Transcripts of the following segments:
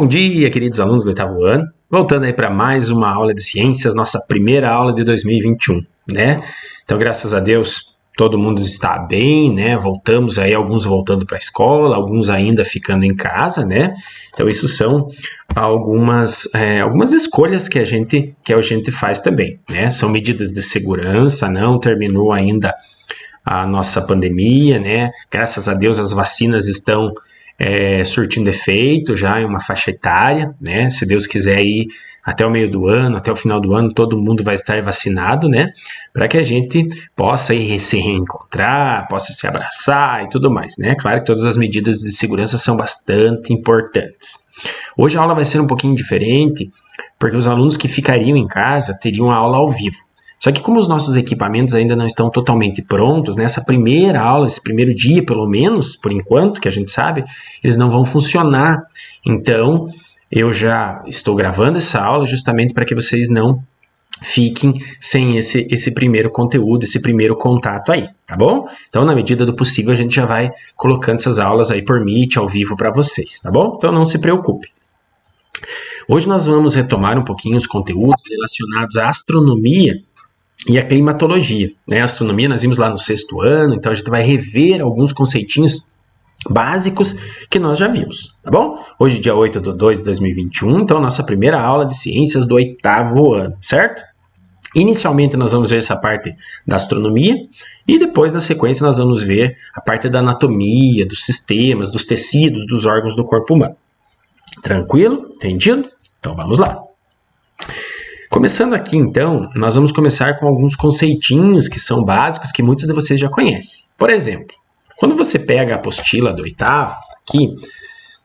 Bom dia, queridos alunos do 8º ano. Voltando aí para mais uma aula de ciências, nossa primeira aula de 2021, né? Então, graças a Deus, todo mundo está bem, né? Voltamos aí, alguns voltando para a escola, alguns ainda ficando em casa, né? Então, isso são algumas escolhas que a gente faz também, né? São medidas de segurança, não terminou ainda a nossa pandemia, né? Graças a Deus, as vacinas estão surtindo efeito já em uma faixa etária, né? Se Deus quiser ir até o meio do ano, até o final do ano, todo mundo vai estar vacinado, né? Para que a gente possa ir se reencontrar, possa se abraçar e tudo mais, né? Claro que todas as medidas de segurança são bastante importantes. Hoje a aula vai ser um pouquinho diferente, porque os alunos que ficariam em casa teriam a aula ao vivo. Só que como os nossos equipamentos ainda não estão totalmente prontos, nessa primeira aula, esse primeiro dia pelo menos, por enquanto, que a gente sabe, eles não vão funcionar. Então, eu já estou gravando essa aula justamente para que vocês não fiquem sem esse primeiro conteúdo, esse primeiro contato aí, tá bom? Então, na medida do possível, a gente já vai colocando essas aulas aí por Meet, ao vivo para vocês, tá bom? Então, não se preocupe. Hoje nós vamos retomar um pouquinho os conteúdos relacionados à astronomia e a climatologia, né? A astronomia nós vimos lá no 6º ano, então a gente vai rever alguns conceitinhos básicos que nós já vimos, tá bom? Hoje, dia 8/2/2021, então nossa primeira aula de ciências do 8º ano, certo? Inicialmente nós vamos ver essa parte da astronomia e depois, na sequência, nós vamos ver a parte da anatomia, dos sistemas, dos tecidos, dos órgãos do corpo humano. Tranquilo? Entendido? Então vamos lá. Começando aqui, então, nós vamos começar com alguns conceitinhos que são básicos que muitos de vocês já conhecem. Por exemplo, quando você pega a apostila do 8º, aqui,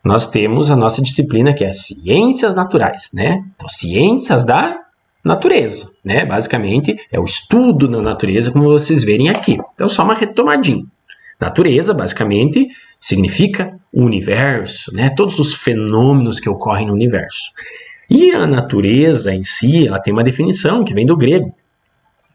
nós temos a nossa disciplina que é Ciências Naturais, né? Então, Ciências da Natureza, né? Basicamente, é o estudo da natureza, como vocês verem aqui. Então, só uma retomadinha. Natureza, basicamente, significa o universo, né? Todos os fenômenos que ocorrem no universo. E a natureza em si, ela tem uma definição que vem do grego,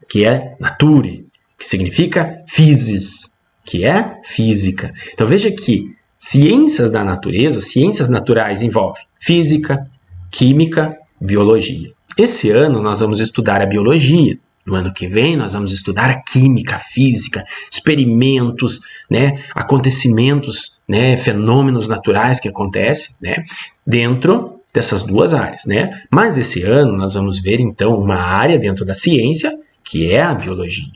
que é nature, que significa physis, que é física. Então veja que ciências da natureza, ciências naturais envolvem física, química, biologia. Esse ano nós vamos estudar a biologia. No ano que vem nós vamos estudar a química, a física, experimentos, né, acontecimentos, né, fenômenos naturais que acontecem, né, dentro dessas duas áreas, né? Mas esse ano nós vamos ver então uma área dentro da ciência que é a biologia.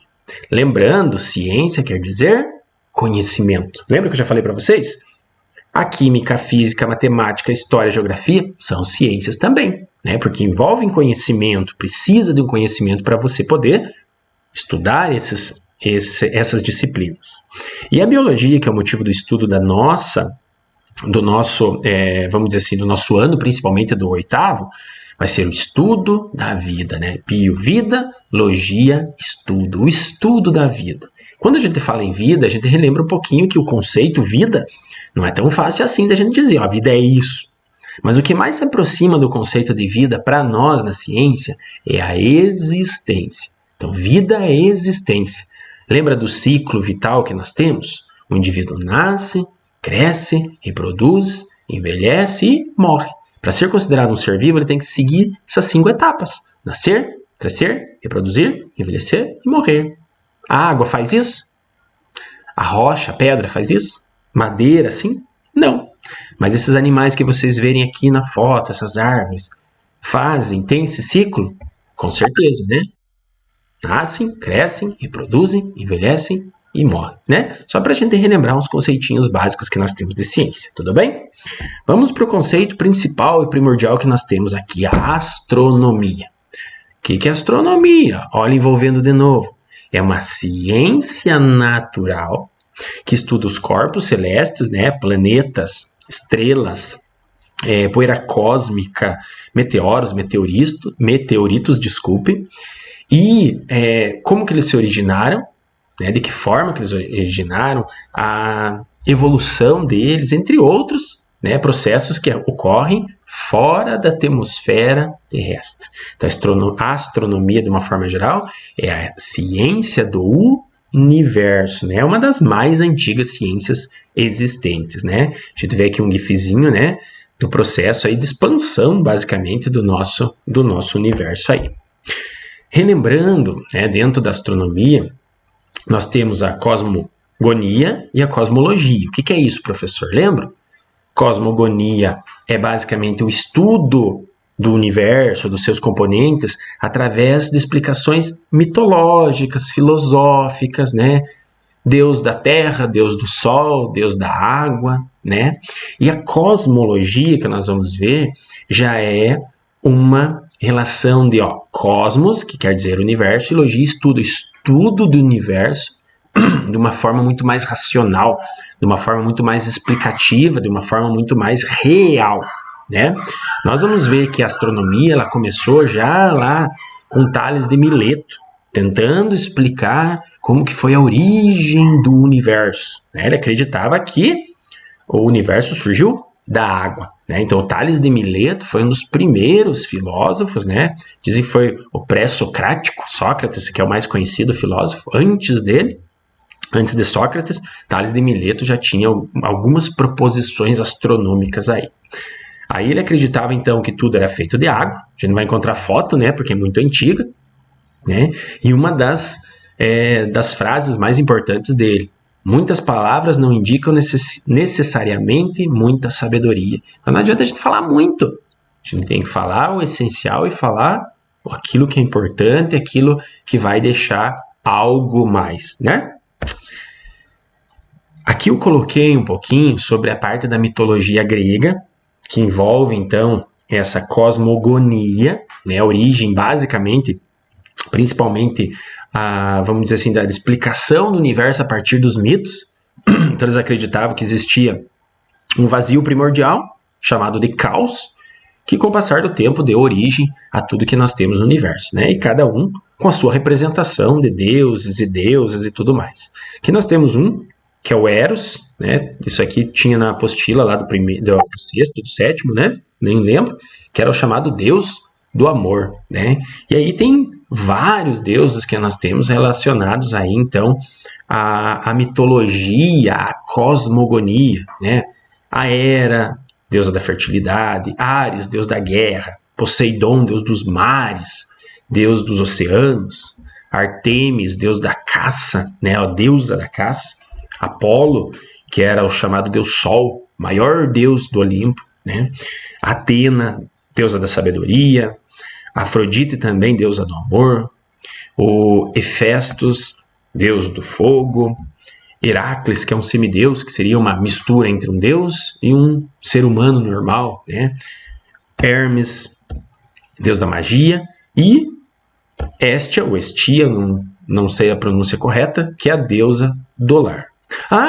Lembrando, ciência quer dizer conhecimento. Lembra que eu já falei para vocês? A química, a física, a matemática, a história, a geografia são ciências também, né? Porque envolvem conhecimento, precisa de um conhecimento para você poder estudar essas disciplinas. E a biologia, que é o motivo do estudo do nosso ano, principalmente do 8º, vai ser o estudo da vida, né? Bio, vida, logia, estudo, o estudo da vida. Quando a gente fala em vida, a gente relembra um pouquinho que o conceito vida não é tão fácil assim da gente dizer, ó, a vida é isso. Mas o que mais se aproxima do conceito de vida para nós na ciência é a existência. Então, vida é existência. Lembra do ciclo vital que nós temos? O indivíduo nasce, cresce, reproduz, envelhece e morre. Para ser considerado um ser vivo, ele tem que seguir essas 5 etapas. Nascer, crescer, reproduzir, envelhecer e morrer. A água faz isso? A rocha, a pedra faz isso? Madeira, sim? Não. Mas esses animais que vocês verem aqui na foto, essas árvores, tem esse ciclo? Com certeza, né? Nascem, crescem, reproduzem, envelhecem e morre, né? Só para a gente relembrar uns conceitinhos básicos que nós temos de ciência, tudo bem? Vamos para o conceito principal e primordial que nós temos aqui, a astronomia. O que é astronomia? Olha, envolvendo de novo. É uma ciência natural que estuda os corpos celestes, né? Planetas, estrelas, poeira cósmica, meteoros, meteoritos, desculpe, e como que eles se originaram, né, de que forma que eles originaram, a evolução deles, entre outros, né, processos que ocorrem fora da atmosfera terrestre. Então, a astronomia, de uma forma geral, é a ciência do universo, né? É uma das mais antigas ciências existentes, né? A gente vê aqui um gifzinho, né, do processo aí de expansão, basicamente, do nosso universo aí. Relembrando, né, dentro da astronomia, nós temos a cosmogonia e a cosmologia. O que é isso, professor? Lembra? Cosmogonia é basicamente o estudo do universo, dos seus componentes, através de explicações mitológicas, filosóficas, né? Deus da terra, Deus do sol, Deus da água, né? E a cosmologia que nós vamos ver já é uma relação de cosmos, que quer dizer universo, e logia, estudo do universo de uma forma muito mais racional, de uma forma muito mais explicativa, de uma forma muito mais real, né? Nós vamos ver que a astronomia ela começou já lá com Tales de Mileto, tentando explicar como que foi a origem do universo, né? Ele acreditava que o universo surgiu da água, né? Então, Tales de Mileto foi um dos primeiros filósofos, né? Dizem que foi o pré-socrático, Sócrates, que é o mais conhecido filósofo. Antes de Sócrates, Tales de Mileto já tinha algumas proposições astronômicas aí. Aí ele acreditava, então, que tudo era feito de água. A gente não vai encontrar foto, né? Porque é muito antiga, né? E uma das frases mais importantes dele: muitas palavras não indicam necessariamente muita sabedoria. Então não adianta a gente falar muito. A gente tem que falar o essencial e falar aquilo que é importante, aquilo que vai deixar algo mais, né? Aqui eu coloquei um pouquinho sobre a parte da mitologia grega, que envolve, então, essa cosmogonia, né? A origem, basicamente, principalmente, vamos dizer assim, da explicação do universo a partir dos mitos. Então eles acreditavam que existia um vazio primordial, chamado de caos, que com o passar do tempo deu origem a tudo que nós temos no universo, né? E cada um com a sua representação de deuses e deusas e tudo mais. Aqui nós temos um, que é o Eros, né? Isso aqui tinha na apostila lá do sexto, do sétimo, né? Nem lembro, que era o chamado Deus do amor, né? E aí tem vários deuses que nós temos relacionados aí, então, à mitologia, à cosmogonia, né? A Hera, deusa da fertilidade; Ares, deus da guerra; Poseidon, deus dos mares, deus dos oceanos; Artemis, deus da caça, né? A deusa da caça; Apolo, que era o chamado deus Sol, maior deus do Olimpo, né? Atena, deusa da sabedoria; Afrodite também, deusa do amor; o Hefestos, deus do fogo; Heracles, que é um semideus, que seria uma mistura entre um deus e um ser humano normal, né? Hermes, deus da magia; e Hestia, ou Hestia, não sei a pronúncia correta, que é a deusa do lar.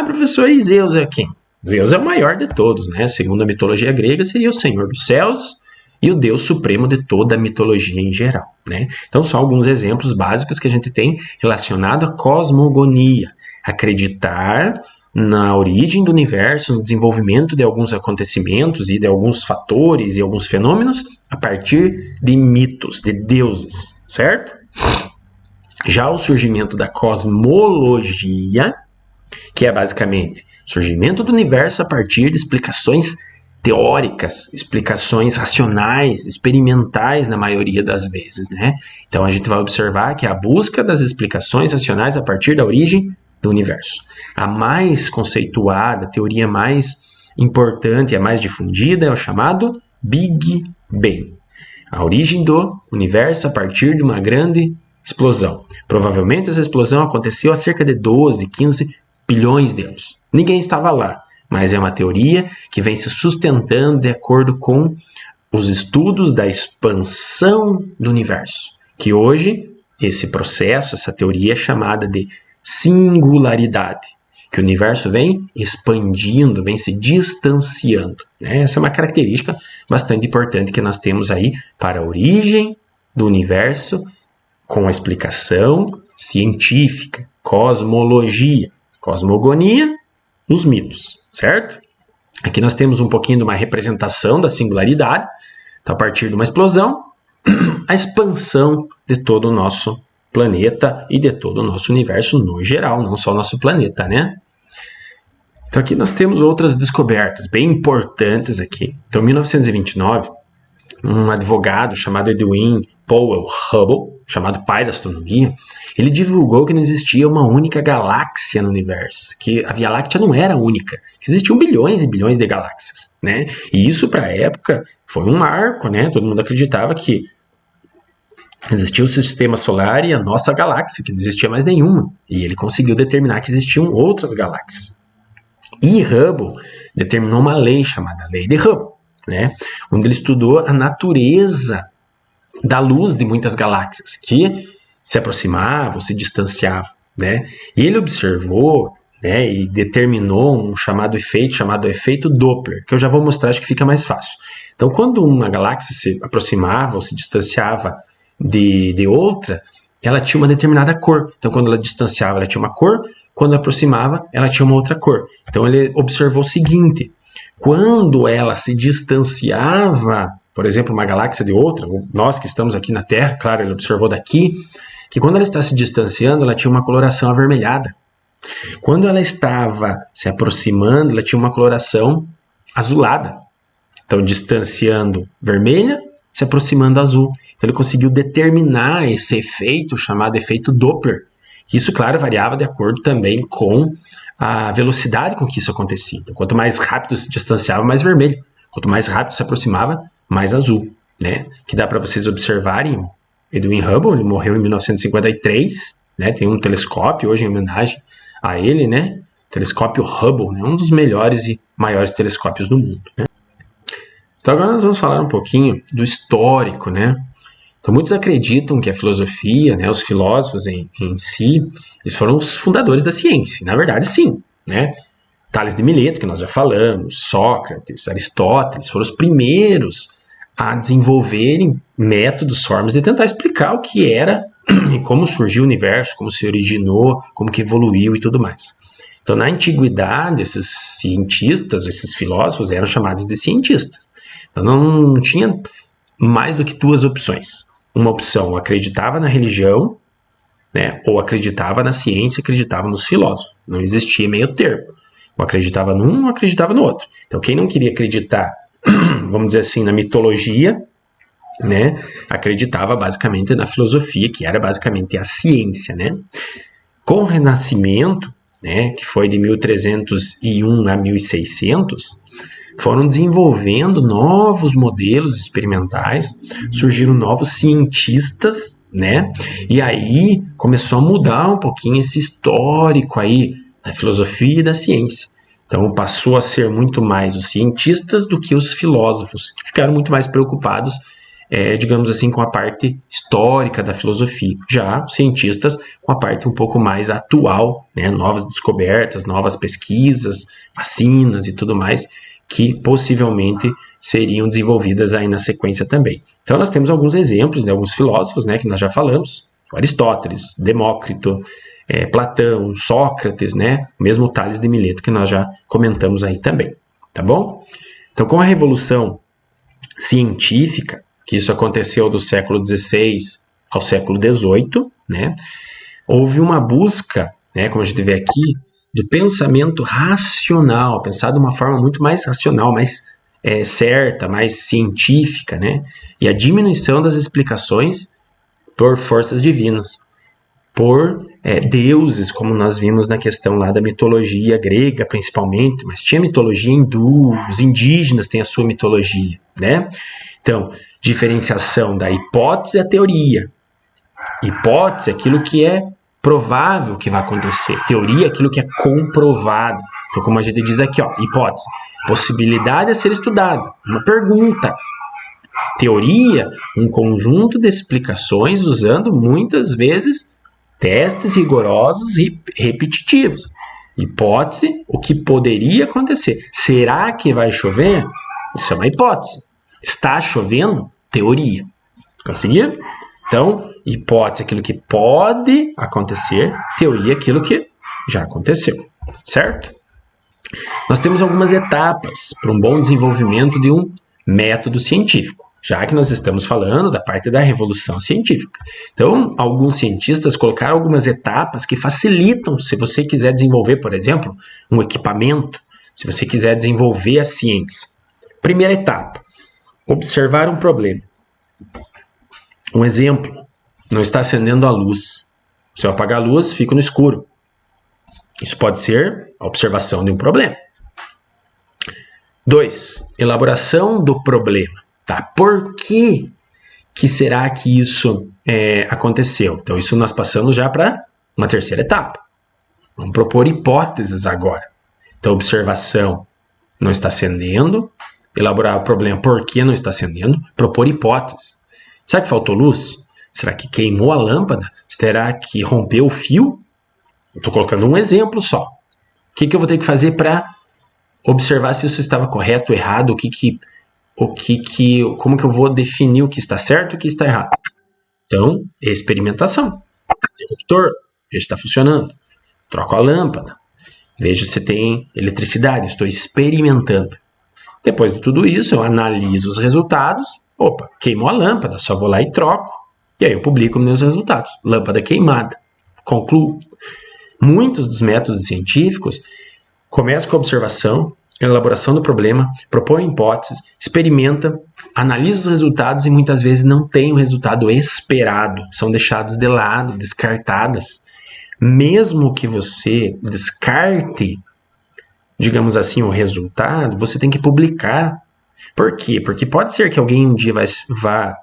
Professor, e Zeus é quem? Zeus é o maior de todos, né? Segundo a mitologia grega, seria o senhor dos céus e o deus supremo de toda a mitologia em geral, né? Então, são alguns exemplos básicos que a gente tem relacionado à cosmogonia. Acreditar na origem do universo, no desenvolvimento de alguns acontecimentos e de alguns fatores e alguns fenômenos a partir de mitos, de deuses, certo? Já o surgimento da cosmologia, que é basicamente o surgimento do universo a partir de explicações teóricas, explicações racionais, experimentais na maioria das vezes, né? Então a gente vai observar que a busca das explicações racionais a partir da origem do universo. A mais conceituada, a teoria mais importante e a mais difundida é o chamado Big Bang. A origem do universo a partir de uma grande explosão. Provavelmente essa explosão aconteceu há cerca de 12, 15 bilhões de anos. Ninguém estava lá, mas é uma teoria que vem se sustentando de acordo com os estudos da expansão do universo, que hoje esse processo, essa teoria é chamada de singularidade, que o universo vem expandindo, vem se distanciando, né? Essa é uma característica bastante importante que nós temos aí para a origem do universo com a explicação científica, cosmologia, cosmogonia, os mitos, certo? Aqui nós temos um pouquinho de uma representação da singularidade. Então, a partir de uma explosão, a expansão de todo o nosso planeta e de todo o nosso universo no geral, não só o nosso planeta, né? Então aqui nós temos outras descobertas bem importantes aqui. Então, em 1929, um advogado chamado Edwin Powell Hubble, chamado pai da astronomia, ele divulgou que não existia uma única galáxia no universo, que a Via Láctea não era única, que existiam bilhões e bilhões de galáxias, né? E isso para a época foi um marco, né? Todo mundo acreditava que existia o sistema solar e a nossa galáxia, que não existia mais nenhuma. E ele conseguiu determinar que existiam outras galáxias. E Hubble determinou uma lei chamada Lei de Hubble, né? Onde ele estudou a natureza da luz de muitas galáxias, que se aproximavam, se distanciavam, né? E ele observou, né, e determinou um chamado efeito Doppler, que eu já vou mostrar, acho que fica mais fácil. Então, quando uma galáxia se aproximava ou se distanciava de outra, ela tinha uma determinada cor. Então, quando ela distanciava, ela tinha uma cor, quando aproximava, ela tinha uma outra cor. Então, ele observou o seguinte: quando ela se distanciava, por exemplo, uma galáxia de outra, nós que estamos aqui na Terra, claro, ele observou daqui, que quando ela está se distanciando, ela tinha uma coloração avermelhada. Quando ela estava se aproximando, ela tinha uma coloração azulada. Então, distanciando vermelha, se aproximando azul. Então, ele conseguiu determinar esse efeito chamado efeito Doppler. Isso, claro, variava de acordo também com a velocidade com que isso acontecia. Então, quanto mais rápido se distanciava, mais vermelho. Quanto mais rápido se aproximava, mais azul, né? Que dá para vocês observarem o Edwin Hubble, ele morreu em 1953, né? Tem um telescópio hoje em homenagem a ele, né? Telescópio Hubble, né? Um dos melhores e maiores telescópios do mundo, né? Então agora nós vamos falar um pouquinho do histórico, né? Então muitos acreditam que a filosofia, né, os filósofos em si, eles foram os fundadores da ciência. Na verdade, sim, né? Tales de Mileto, que nós já falamos, Sócrates, Aristóteles, foram os primeiros a desenvolverem métodos, formas de tentar explicar o que era e como surgiu o universo, como se originou, como que evoluiu e tudo mais. Então, na antiguidade, esses cientistas, esses filósofos eram chamados de cientistas. Então, não tinha mais do que duas opções. Uma opção acreditava na religião, né, ou acreditava na ciência, acreditava nos filósofos. Não existia meio termo. Ou acreditava num, ou acreditava no outro. Então, quem não queria acreditar, vamos dizer assim, na mitologia, né, acreditava basicamente na filosofia, que era basicamente a ciência, né? Com o Renascimento, né, que foi de 1301 a 1600, foram desenvolvendo novos modelos experimentais, surgiram novos cientistas, né? E aí começou a mudar um pouquinho esse histórico aí da filosofia e da ciência. Então passou a ser muito mais os cientistas do que os filósofos, que ficaram muito mais preocupados, digamos assim, com a parte histórica da filosofia. Já os cientistas com a parte um pouco mais atual, né? Novas descobertas, novas pesquisas, vacinas e tudo mais, que possivelmente seriam desenvolvidas aí na sequência também. Então nós temos alguns exemplos de alguns filósofos, né, que nós já falamos: Aristóteles, Demócrito, Platão, Sócrates, né, mesmo Tales de Mileto, que nós já comentamos aí também, tá bom? Então, com a Revolução Científica, que isso aconteceu do século XVI ao século XVIII, né, houve uma busca, né, como a gente vê aqui, do pensamento racional, pensar de uma forma muito mais racional, mais certa, mais científica, né? E a diminuição das explicações por forças divinas, por deuses, como nós vimos na questão lá da mitologia grega, principalmente, mas tinha mitologia hindu, os indígenas têm a sua mitologia, né? Então, diferenciação da hipótese à teoria. Hipótese é aquilo que é provável que vai acontecer. Teoria é aquilo que é comprovado. Então, como a gente diz aqui, ó, hipótese, possibilidade a ser estudada, uma pergunta. Teoria, um conjunto de explicações usando muitas vezes testes rigorosos e repetitivos. Hipótese, o que poderia acontecer. Será que vai chover? Isso é uma hipótese. Está chovendo? Teoria. Conseguiram? Então, hipótese é aquilo que pode acontecer, teoria é aquilo que já aconteceu, certo? Nós temos algumas etapas para um bom desenvolvimento de um método científico. já que nós estamos falando da parte da revolução científica. Então, alguns cientistas colocaram algumas etapas que facilitam se você quiser desenvolver, por exemplo, um equipamento, se você quiser desenvolver a ciência. Primeira etapa, observar um problema. Um exemplo, não está acendendo a luz. Se eu apagar a luz, fico no escuro. Isso pode ser a observação de um problema. 2. Elaboração do problema. Tá? Por que será que isso aconteceu? Então, isso nós passamos já para uma terceira etapa. Vamos propor hipóteses agora. Então, observação, não está acendendo. Elaborar o problema, por que não está acendendo. Propor hipóteses. Será que faltou luz? Será que queimou a lâmpada? Será que rompeu o fio? Estou colocando um exemplo só. O que eu vou ter que fazer para observar se isso estava correto ou errado? Como que eu vou definir o que está certo e o que está errado? Então, experimentação. Interruptor, veja se está funcionando. Troco a lâmpada. Vejo se tem eletricidade. Estou experimentando. Depois de tudo isso, eu analiso os resultados. Opa, queimou a lâmpada, só vou lá e troco. E aí eu publico meus resultados. Lâmpada queimada. Concluo. Muitos dos métodos científicos começam com a observação, elaboração do problema, propõe hipóteses, experimenta, analisa os resultados e muitas vezes não tem o resultado esperado. São deixados de lado, descartadas. Mesmo que você descarte, digamos assim, o resultado, você tem que publicar. Por quê? Porque pode ser que alguém um dia vá,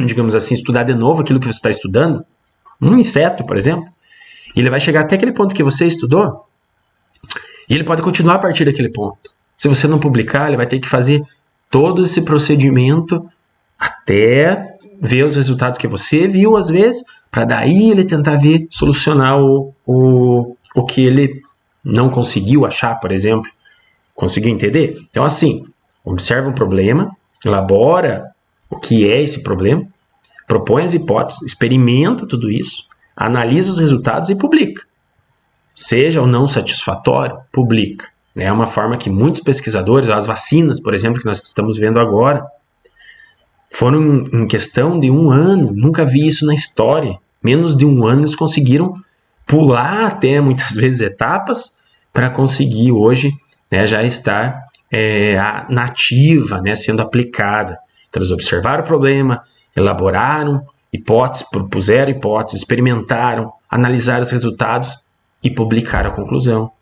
digamos assim, estudar de novo aquilo que você está estudando. Um inseto, por exemplo. E ele vai chegar até aquele ponto que você estudou. E ele pode continuar a partir daquele ponto. Se você não publicar, ele vai ter que fazer todo esse procedimento até ver os resultados que você viu, às vezes, para daí ele tentar solucionar o que ele não conseguiu achar, por exemplo. Conseguiu entender? Então, assim, observa um problema, elabora o que é esse problema, propõe as hipóteses, experimenta tudo isso, analisa os resultados e publica. Seja ou não satisfatório, publica. É uma forma que muitos pesquisadores, as vacinas, por exemplo, que nós estamos vendo agora, foram em questão de 1 ano, nunca vi isso na história. Menos de 1 ano eles conseguiram pular até muitas vezes etapas para conseguir hoje já estar nativa, sendo aplicada. Então eles observaram o problema, elaboraram hipóteses, propuseram hipóteses, experimentaram, analisaram os resultados e publicaram a conclusão.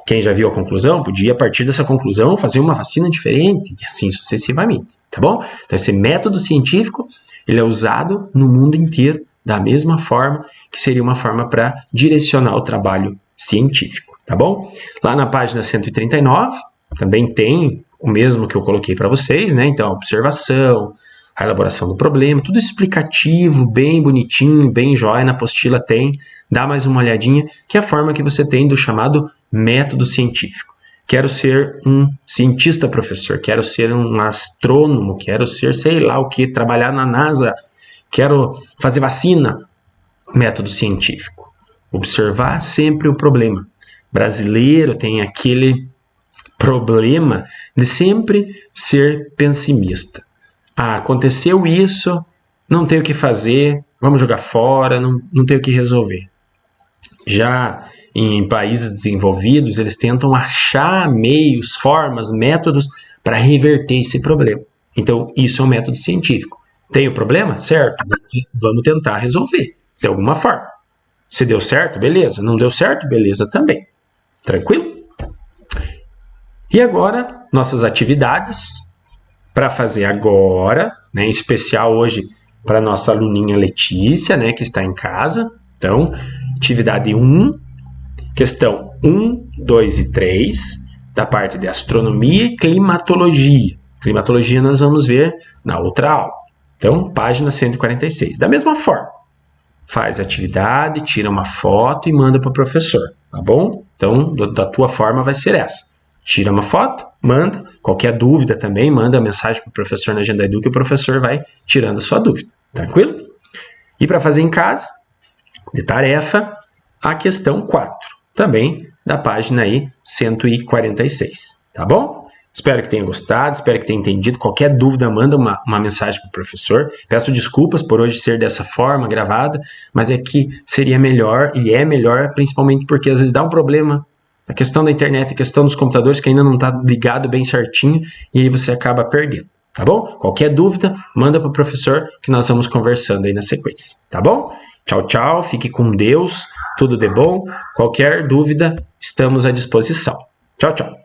Quem já viu a conclusão podia, a partir dessa conclusão, fazer uma vacina diferente e assim sucessivamente, tá bom? Então esse método científico ele é usado no mundo inteiro da mesma forma que seria uma forma para direcionar o trabalho científico, tá bom? Lá na página 139 também tem o mesmo que eu coloquei para vocês, Então a observação, a elaboração do problema, tudo explicativo, bem bonitinho, bem jóia, na apostila tem, dá mais uma olhadinha, que é a forma que você tem do chamado método científico. Quero ser um cientista professor, quero ser um astrônomo, quero ser sei lá o que, trabalhar na NASA, quero fazer vacina. Método científico. Observar sempre o problema. Brasileiro tem aquele problema de sempre ser pessimista. Aconteceu isso, não tem o que fazer, vamos jogar fora, não tem o que resolver. Já em países desenvolvidos, eles tentam achar meios, formas, métodos para reverter esse problema. Então, isso é um método científico. Tem o problema? Certo. Vamos tentar resolver de alguma forma. Se deu certo, beleza. Não deu certo, beleza também. Tranquilo? E agora, nossas atividades para fazer agora, em especial hoje para nossa aluninha Letícia, que está em casa. Então, atividade 1, questão 1, 2 e 3, da parte de astronomia e climatologia. Climatologia nós vamos ver na outra aula. Então, página 146. Da mesma forma, faz a atividade, tira uma foto e manda para o professor, tá bom? Então, da tua forma vai ser essa. Tira uma foto, manda. Qualquer dúvida também, manda mensagem para o professor na Agenda Edu que o professor vai tirando a sua dúvida. Tranquilo? E para fazer em casa, de tarefa, a questão 4. Também da página aí 146. Tá bom? Espero que tenha gostado, espero que tenha entendido. Qualquer dúvida, manda uma mensagem para o professor. Peço desculpas por hoje ser dessa forma, gravada, mas é que seria melhor, e é melhor, principalmente porque às vezes dá um problema. A questão da internet, a questão dos computadores que ainda não está ligado bem certinho, e aí você acaba perdendo, tá bom? Qualquer dúvida, manda para o professor que nós vamos conversando aí na sequência, tá bom? Tchau, tchau, fique com Deus, tudo de bom. Qualquer dúvida, estamos à disposição. Tchau, tchau.